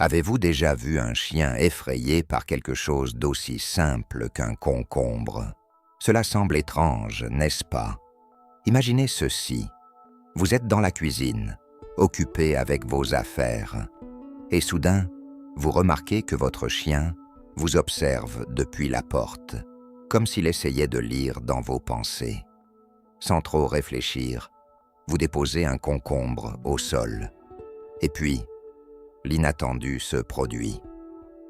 Avez-vous déjà vu un chien effrayé par quelque chose d'aussi simple qu'un concombre? Cela semble étrange, n'est-ce pas? Imaginez ceci. Vous êtes dans la cuisine, occupé avec vos affaires, et soudain, vous remarquez que votre chien vous observe depuis la porte, comme s'il essayait de lire dans vos pensées. Sans trop réfléchir, vous déposez un concombre au sol. Et puis, l'inattendu se produit.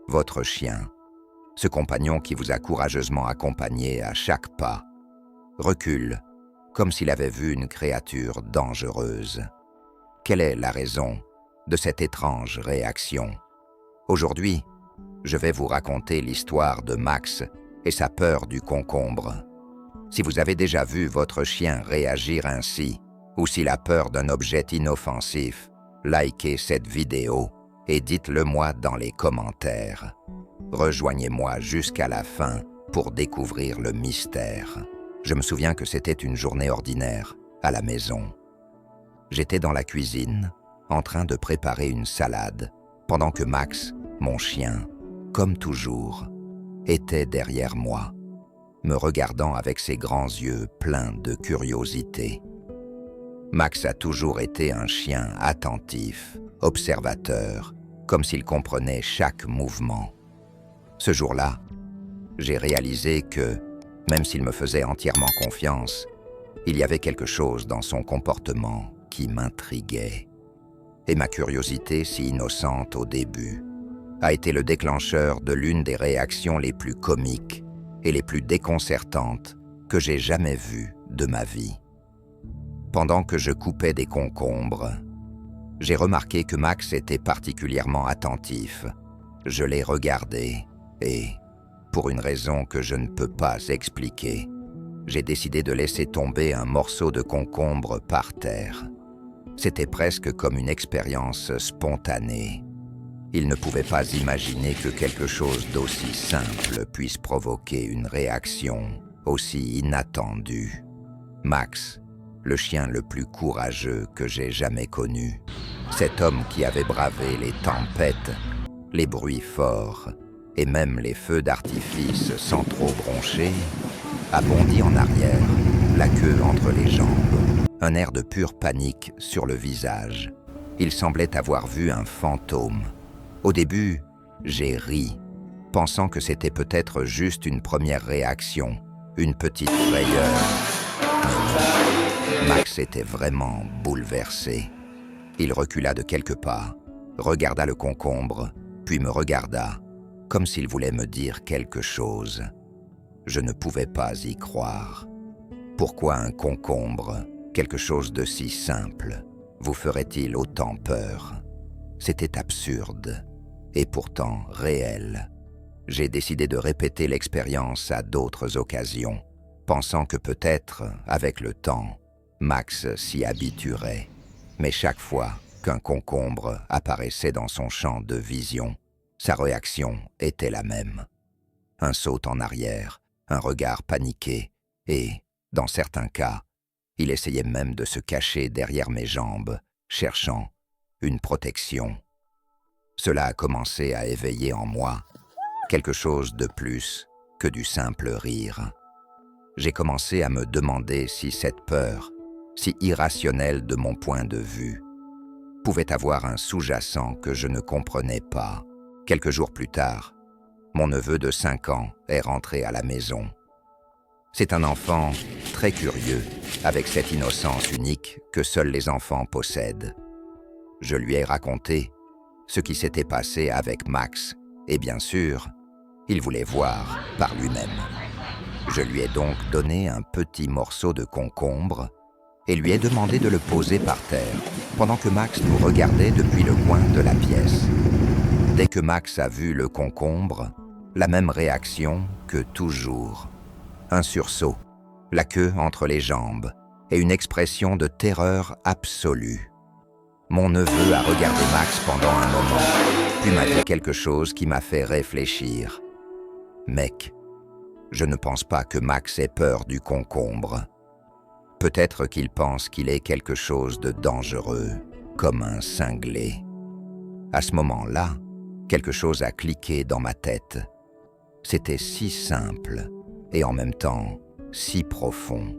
Votre chien, ce compagnon qui vous a courageusement accompagné à chaque pas, recule comme s'il avait vu une créature dangereuse. Quelle est la raison de cette étrange réaction? Aujourd'hui, je vais vous raconter l'histoire de Max et sa peur du concombre. Si vous avez déjà vu votre chien réagir ainsi, ou s'il a peur d'un objet inoffensif, likez cette vidéo et dites-le-moi dans les commentaires. Rejoignez-moi jusqu'à la fin pour découvrir le mystère. Je me souviens que c'était une journée ordinaire, à la maison. J'étais dans la cuisine, en train de préparer une salade, pendant que Max, mon chien, comme toujours, était derrière moi, me regardant avec ses grands yeux pleins de curiosité. Max a toujours été un chien attentif, observateur, comme s'il comprenait chaque mouvement. Ce jour-là, j'ai réalisé que, même s'il me faisait entièrement confiance, il y avait quelque chose dans son comportement qui m'intriguait. Et ma curiosité, si innocente au début, a été le déclencheur de l'une des réactions les plus comiques et les plus déconcertantes que j'ai jamais vues de ma vie. Pendant que je coupais des concombres, j'ai remarqué que Max était particulièrement attentif. Je l'ai regardé et, pour une raison que je ne peux pas expliquer, j'ai décidé de laisser tomber un morceau de concombre par terre. C'était presque comme une expérience spontanée. Il ne pouvait pas imaginer que quelque chose d'aussi simple puisse provoquer une réaction aussi inattendue. Max, le chien le plus courageux que j'ai jamais connu, cet homme qui avait bravé les tempêtes, les bruits forts et même les feux d'artifice sans trop broncher, a bondi en arrière, la queue entre les jambes, un air de pure panique sur le visage. Il semblait avoir vu un fantôme. Au début, j'ai ri, pensant que c'était peut-être juste une première réaction, une petite frayeur. Mais non, Max était vraiment bouleversé. Il recula de quelques pas, regarda le concombre, puis me regarda, comme s'il voulait me dire quelque chose. Je ne pouvais pas y croire. Pourquoi un concombre, quelque chose de si simple, vous ferait-il autant peur? C'était absurde, et pourtant réel. J'ai décidé de répéter l'expérience à d'autres occasions, pensant que peut-être, avec le temps, Max s'y habituerait. Mais chaque fois qu'un concombre apparaissait dans son champ de vision, sa réaction était la même. Un saut en arrière, un regard paniqué, et, dans certains cas, il essayait même de se cacher derrière mes jambes, cherchant une protection. Cela a commencé à éveiller en moi quelque chose de plus que du simple rire. J'ai commencé à me demander si cette peur, si irrationnelle de mon point de vue, pouvait avoir un sous-jacent que je ne comprenais pas. Quelques jours plus tard, mon neveu de 5 ans est rentré à la maison. C'est un enfant très curieux, avec cette innocence unique que seuls les enfants possèdent. Je lui ai raconté ce qui s'était passé avec Max, et bien sûr, il voulait voir par lui-même. Je lui ai donc donné un petit morceau de concombre et lui ai demandé de le poser par terre, pendant que Max nous regardait depuis le coin de la pièce. Dès que Max a vu le concombre, la même réaction que toujours. Un sursaut, la queue entre les jambes et une expression de terreur absolue. Mon neveu a regardé Max pendant un moment, puis m'a dit quelque chose qui m'a fait réfléchir. « Mec, je ne pense pas que Max ait peur du concombre. Peut-être qu'il pense qu'il est quelque chose de dangereux, comme un cinglé. » À ce moment-là, Quelque chose a cliqué dans ma tête. C'était si simple et en même temps si profond.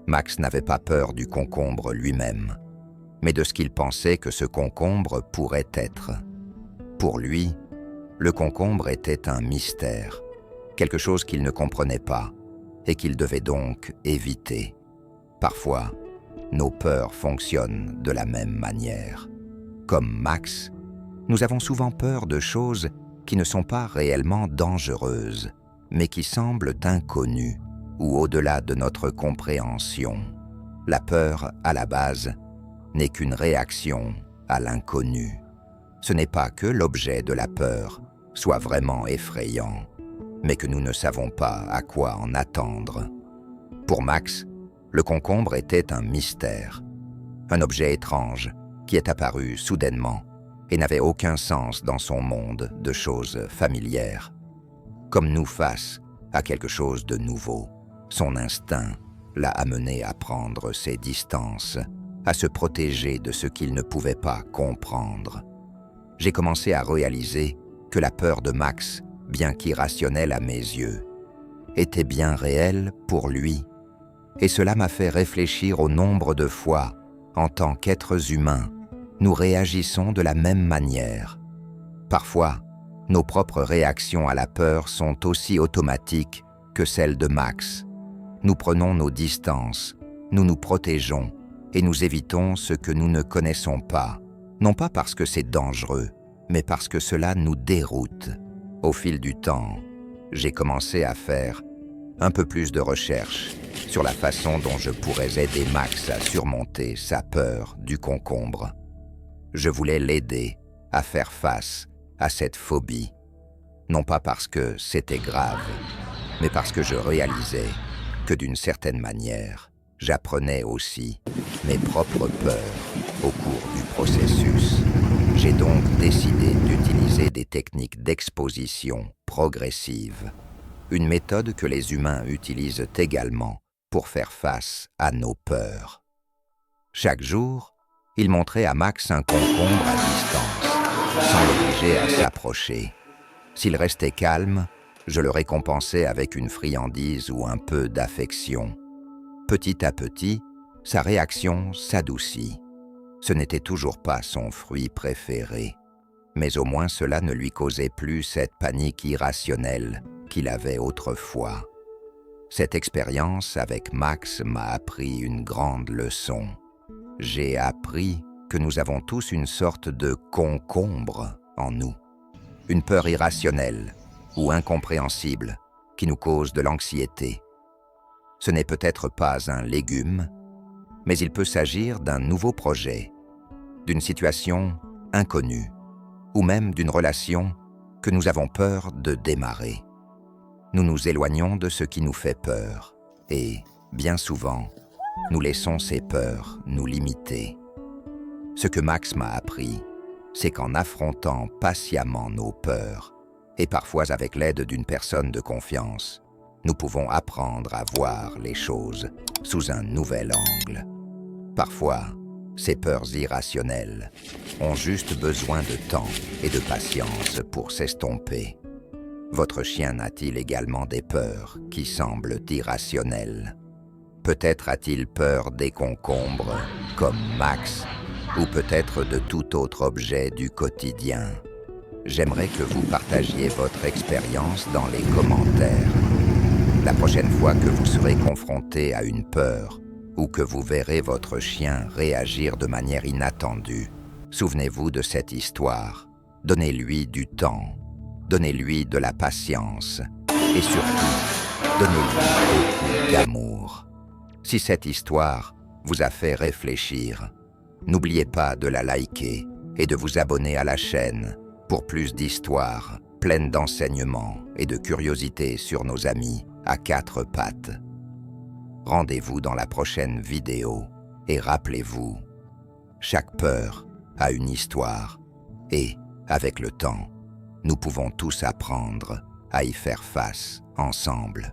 Max n'avait pas peur du concombre lui-même, mais de ce qu'il pensait que ce concombre pourrait être. Pour lui, le concombre était un mystère, quelque chose qu'il ne comprenait pas et qu'il devait donc éviter. Parfois, nos peurs fonctionnent de la même manière. Comme Max, nous avons souvent peur de choses qui ne sont pas réellement dangereuses, mais qui semblent inconnues ou au-delà de notre compréhension. La peur, à la base, n'est qu'une réaction à l'inconnu. Ce n'est pas que l'objet de la peur soit vraiment effrayant, mais que nous ne savons pas à quoi en attendre. Pour Max, le concombre était un mystère, un objet étrange qui est apparu soudainement et n'avait aucun sens dans son monde de choses familières. Comme nous face à quelque chose de nouveau, son instinct l'a amené à prendre ses distances, à se protéger de ce qu'il ne pouvait pas comprendre. J'ai commencé à réaliser que la peur de Max, bien qu'irrationnelle à mes yeux, était bien réelle pour lui. Et cela m'a fait réfléchir au nombre de fois, en tant qu'êtres humains, nous réagissons de la même manière. Parfois, nos propres réactions à la peur sont aussi automatiques que celles de Max. Nous prenons nos distances, nous nous protégeons et nous évitons ce que nous ne connaissons pas, non pas parce que c'est dangereux, mais parce que cela nous déroute. Au fil du temps, j'ai commencé à faire un peu plus de recherches sur la façon dont je pourrais aider Max à surmonter sa peur du concombre. Je voulais l'aider à faire face à cette phobie, non pas parce que c'était grave, mais parce que je réalisais que d'une certaine manière, j'apprenais aussi mes propres peurs au cours du processus. J'ai donc décidé d'utiliser des techniques d'exposition progressive, une méthode que les humains utilisent également pour faire face à nos peurs. Chaque jour, il montrait à Max un concombre à distance, sans l'obliger à s'approcher. S'il restait calme, je le récompensais avec une friandise ou un peu d'affection. Petit à petit, sa réaction s'adoucit. Ce n'était toujours pas son fruit préféré, mais au moins cela ne lui causait plus cette panique irrationnelle qu'il avait autrefois. Cette expérience avec Max m'a appris une grande leçon. J'ai appris que nous avons tous une sorte de concombre en nous, une peur irrationnelle ou incompréhensible qui nous cause de l'anxiété. Ce n'est peut-être pas un légume, mais il peut s'agir d'un nouveau projet, d'une situation inconnue, ou même d'une relation que nous avons peur de démarrer. Nous nous éloignons de ce qui nous fait peur, et, bien souvent, nous laissons ces peurs nous limiter. Ce que Max m'a appris, c'est qu'en affrontant patiemment nos peurs, et parfois avec l'aide d'une personne de confiance, nous pouvons apprendre à voir les choses sous un nouvel angle. Parfois, ces peurs irrationnelles ont juste besoin de temps et de patience pour s'estomper. Votre chien n'a-t-il également des peurs qui semblent irrationnelles? Peut-être a-t-il peur des concombres, comme Max, ou peut-être de tout autre objet du quotidien. J'aimerais que vous partagiez votre expérience dans les commentaires. La prochaine fois que vous serez confronté à une peur, ou que vous verrez votre chien réagir de manière inattendue, souvenez-vous de cette histoire. Donnez-lui du temps, donnez-lui de la patience, et surtout, donnez-lui beaucoup d'amour. Si cette histoire vous a fait réfléchir, n'oubliez pas de la liker et de vous abonner à la chaîne pour plus d'histoires pleines d'enseignements et de curiosités sur nos amis à quatre pattes. Rendez-vous dans la prochaine vidéo et rappelez-vous, chaque peur a une histoire et, avec le temps, nous pouvons tous apprendre à y faire face ensemble.